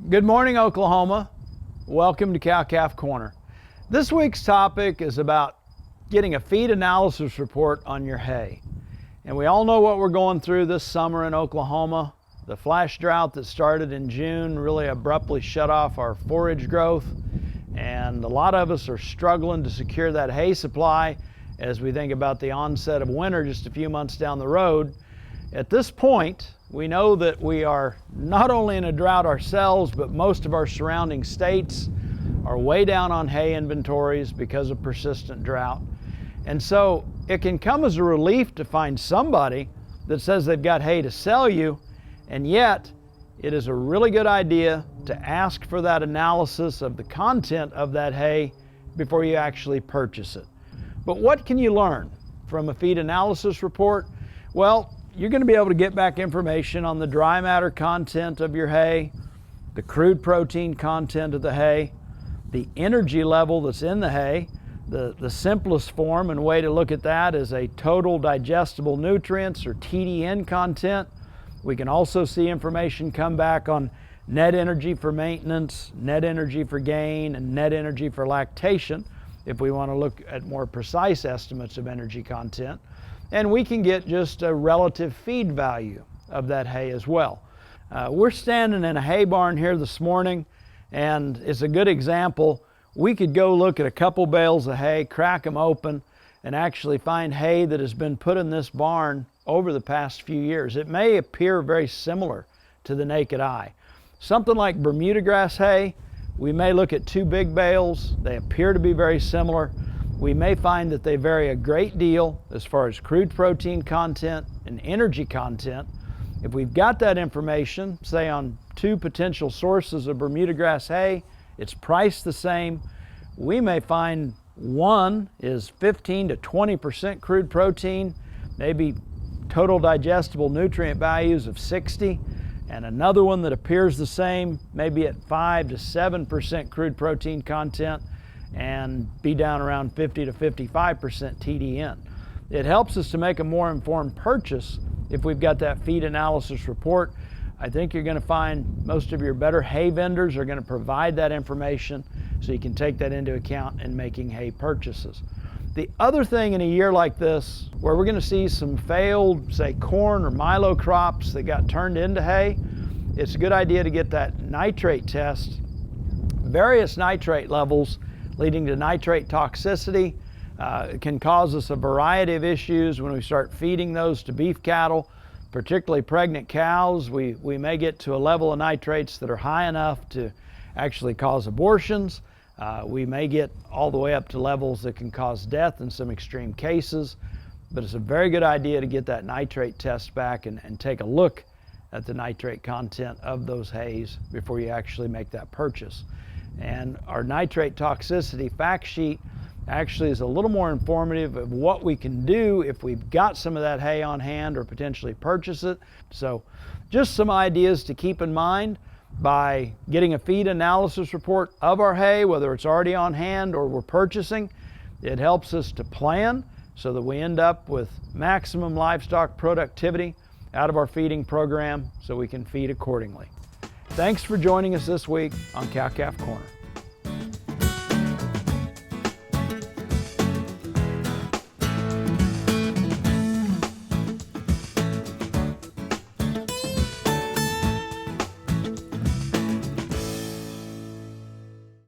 Good morning, Oklahoma. Welcome to Cow-Calf Corner. This week's topic is about getting a feed analysis report on your hay. And we all know what we're going through this summer in Oklahoma. The flash drought that started in June really abruptly shut off our forage growth. And a lot of us are struggling to secure that hay supply as we think about the onset of winter just a few months down the road. At this point, we know that we are not only in a drought ourselves, but most of our surrounding states are way down on hay inventories because of persistent drought. And so it can come as a relief to find somebody that says they've got hay to sell you, and yet it is a really good idea to ask for that analysis of the content of that hay before you actually purchase it. But what can you learn from a feed analysis report? Well, you're going to be able to get back information on the dry matter content of your hay, the crude protein content of the hay, the energy level that's in the hay. The simplest form and way to look at that is a total digestible nutrients, or TDN content. We can also see information come back on net energy for maintenance, net energy for gain, and net energy for lactation if we want to look at more precise estimates of energy content. And we can get just a relative feed value of that hay as well. We're standing in a hay barn here this morning, and it's a good example. We could go look at a couple bales of hay, crack them open, and actually find hay that has been put in this barn over the past few years. It may appear very similar to the naked eye. Something like Bermuda grass hay, we may look at two big bales. They appear to be very similar. We may find that they vary a great deal as far as crude protein content and energy content. If we've got that information, say on two potential sources of Bermuda grass hay, it's priced the same, we may find one is 15 to 20% crude protein, maybe total digestible nutrient values of 60, and another one that appears the same, maybe at 5 to 7% crude protein content, and be down around 50 to 55% TDN. It helps us to make a more informed purchase if we've got that feed analysis report. I think you're going to find most of your better hay vendors are going to provide that information so you can take that into account in making hay purchases. The other thing in a year like this, where we're going to see some failed, say, corn or milo crops that got turned into hay, it's a good idea to get that nitrate test. Various nitrate levels leading to nitrate toxicity can cause us a variety of issues when we start feeding those to beef cattle, particularly pregnant cows. We may get to a level of nitrates that are high enough to actually cause abortions. We may get all the way up to levels that can cause death in some extreme cases, but it's a very good idea to get that nitrate test back and take a look at the nitrate content of those hays before you actually make that purchase. And our nitrate toxicity fact sheet actually is a little more informative of what we can do if we've got some of that hay on hand or potentially purchase it. So just some ideas to keep in mind by getting a feed analysis report of our hay, whether it's already on hand or we're purchasing. It helps us to plan so that we end up with maximum livestock productivity out of our feeding program so we can feed accordingly. Thanks for joining us this week on Cow-Calf Corner.